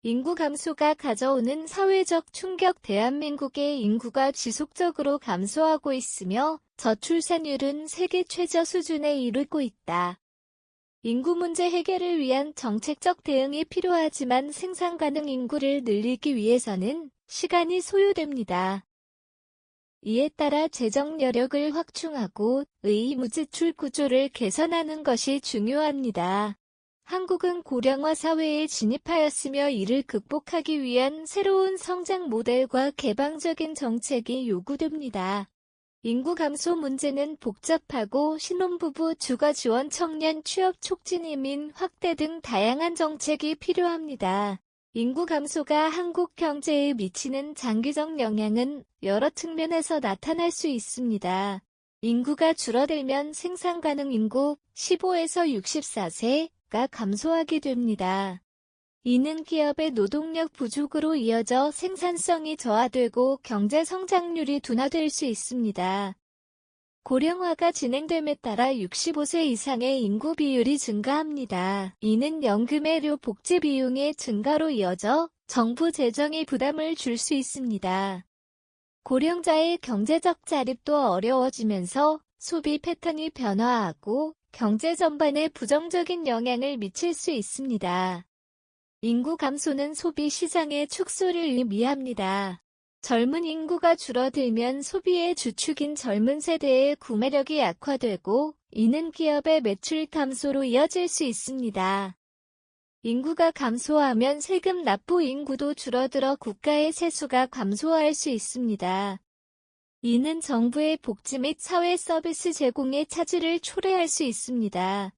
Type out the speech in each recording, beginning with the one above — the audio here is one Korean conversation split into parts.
인구 감소가 가져오는 사회적 충격. 대한민국의 인구가 지속적으로 감소하고 있으며 저출산율은 세계 최저 수준에 이르고 있다. 인구 문제 해결을 위한 정책적 대응이 필요하지만 생산 가능 인구를 늘리기 위해서는 시간이 소요됩니다. 이에 따라 재정 여력을 확충하고 의무 지출 구조를 개선하는 것이 중요합니다. 한국은 고령화 사회에 진입하였으며 이를 극복하기 위한 새로운 성장 모델과 개방적인 정책이 요구됩니다. 인구 감소 문제는 복잡하고 신혼부부 주거 지원, 청년 취업 촉진, 이민 확대 등 다양한 정책이 필요합니다. 인구 감소가 한국 경제에 미치는 장기적 영향은 여러 측면에서 나타날 수 있습니다. 인구가 줄어들면 생산 가능 인구 15에서 64세가 감소하게 됩니다. 이는 기업의 노동력 부족으로 이어져 생산성이 저하되고 경제 성장률이 둔화될 수 있습니다. 고령화가 진행됨에 따라 65세 이상의 인구 비율이 증가합니다. 이는 연금의료 복지 비용의 증가로 이어져 정부 재정에 부담을 줄 수 있습니다. 고령자의 경제적 자립도 어려워지면서 소비 패턴이 변화하고 경제 전반에 부정적인 영향을 미칠 수 있습니다. 인구 감소는 소비 시장의 축소를 의미합니다. 젊은 인구가 줄어들면 소비의 주축인 젊은 세대의 구매력이 약화되고 이는 기업의 매출 감소로 이어질 수 있습니다. 인구가 감소하면 세금 납부 인구도 줄어들어 국가의 세수가 감소할 수 있습니다. 이는 정부의 복지 및 사회 서비스 제공의 차질을 초래할 수 있습니다.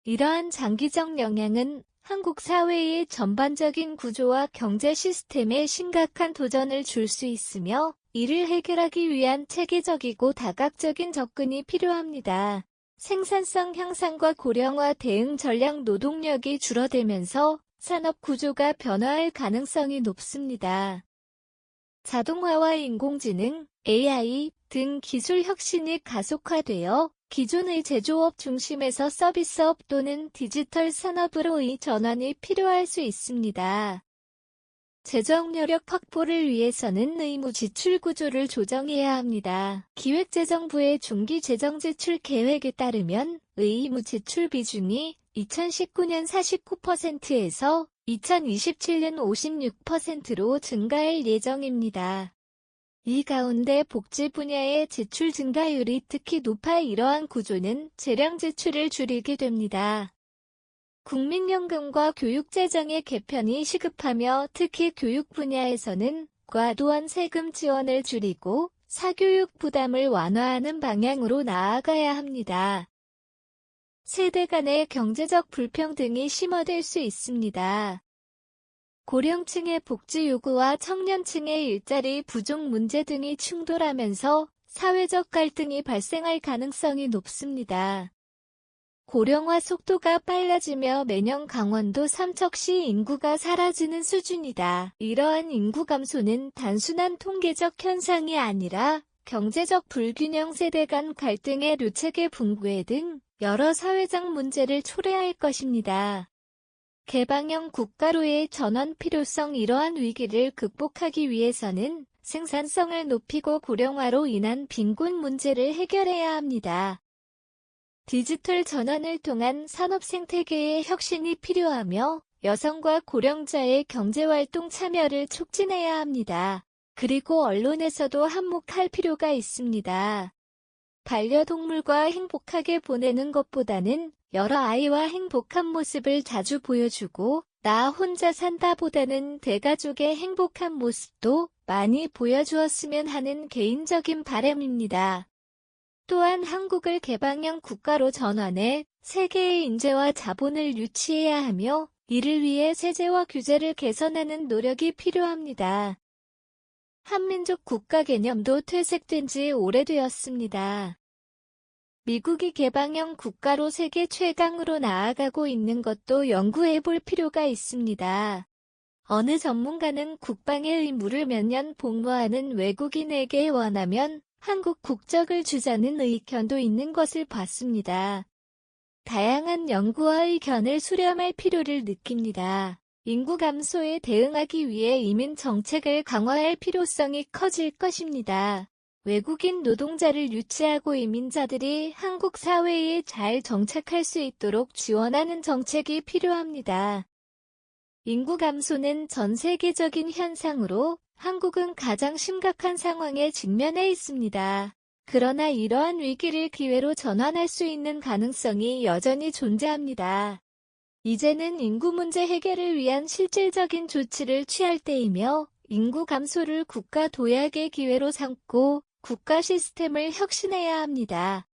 이러한 장기적 영향은 한국 사회의 전반적인 구조와 경제 시스템에 심각한 도전을 줄 수 있으며 이를 해결하기 위한 체계적이고 다각적인 접근이 필요합니다. 생산성 향상과 고령화 대응 전략. 노동력이 줄어들면서 산업 구조가 변화할 가능성이 높습니다. 자동화와 인공지능, AI 등 기술 혁신이 가속화되어 기존의 제조업 중심에서 서비스업 또는 디지털 산업으로의 전환이 필요할 수 있습니다. 재정 여력 확보를 위해서는 의무 지출 구조를 조정해야 합니다. 기획재정부의 중기 재정 지출 계획에 따르면 의무 지출 비중이 2019년 49%에서 2027년 56%로 증가할 예정입니다. 이 가운데 복지 분야의 지출 증가율이 특히 높아 이러한 구조는 재량 지출을 줄이게 됩니다. 국민연금과 교육재정의 개편이 시급하며 특히 교육 분야에서는 과도한 세금 지원을 줄이고 사교육 부담을 완화하는 방향으로 나아가야 합니다. 세대 간의 경제적 불평등이 심화될 수 있습니다. 고령층의 복지 요구와 청년층의 일자리 부족 문제 등이 충돌하면서 사회적 갈등이 발생할 가능성이 높습니다. 고령화 속도가 빨라지며 매년 강원도 삼척시 인구가 사라지는 수준이다. 이러한 인구 감소는 단순한 통계적 현상이 아니라 경제적 불균형, 세대 간 갈등의 료체계 붕괴 등 여러 사회적 문제를 초래할 것입니다. 개방형 국가로의 전환 필요성. 이러한 위기를 극복하기 위해서는 생산성을 높이고 고령화로 인한 빈곤 문제를 해결해야 합니다. 디지털 전환을 통한 산업 생태계의 혁신이 필요하며 여성과 고령자의 경제활동 참여를 촉진해야 합니다. 그리고 언론에서도 한몫할 필요가 있습니다. 반려동물과 행복하게 보내는 것보다는 여러 아이와 행복한 모습을 자주 보여주고 나 혼자 산다보다는 대가족의 행복한 모습도 많이 보여주었으면 하는 개인적인 바람입니다. 또한 한국을 개방형 국가로 전환해 세계의 인재와 자본을 유치해야 하며 이를 위해 세제와 규제를 개선하는 노력이 필요합니다. 한민족 국가 개념도 퇴색된 지 오래되었습니다. 미국이 개방형 국가로 세계 최강으로 나아가고 있는 것도 연구해 볼 필요가 있습니다. 어느 전문가는 국방의 의무를 몇 년 복무하는 외국인에게 원하면 한국 국적을 주자는 의견도 있는 것을 봤습니다. 다양한 연구와 의견을 수렴할 필요를 느낍니다. 인구 감소에 대응하기 위해 이민 정책을 강화할 필요성이 커질 것입니다. 외국인 노동자를 유치하고 이민자들이 한국 사회에 잘 정착할 수 있도록 지원하는 정책이 필요합니다. 인구 감소는 전 세계적인 현상으로 한국은 가장 심각한 상황에 직면해 있습니다. 그러나 이러한 위기를 기회로 전환할 수 있는 가능성이 여전히 존재합니다. 이제는 인구 문제 해결을 위한 실질적인 조치를 취할 때이며 인구 감소를 국가 도약의 기회로 삼고 국가 시스템을 혁신해야 합니다.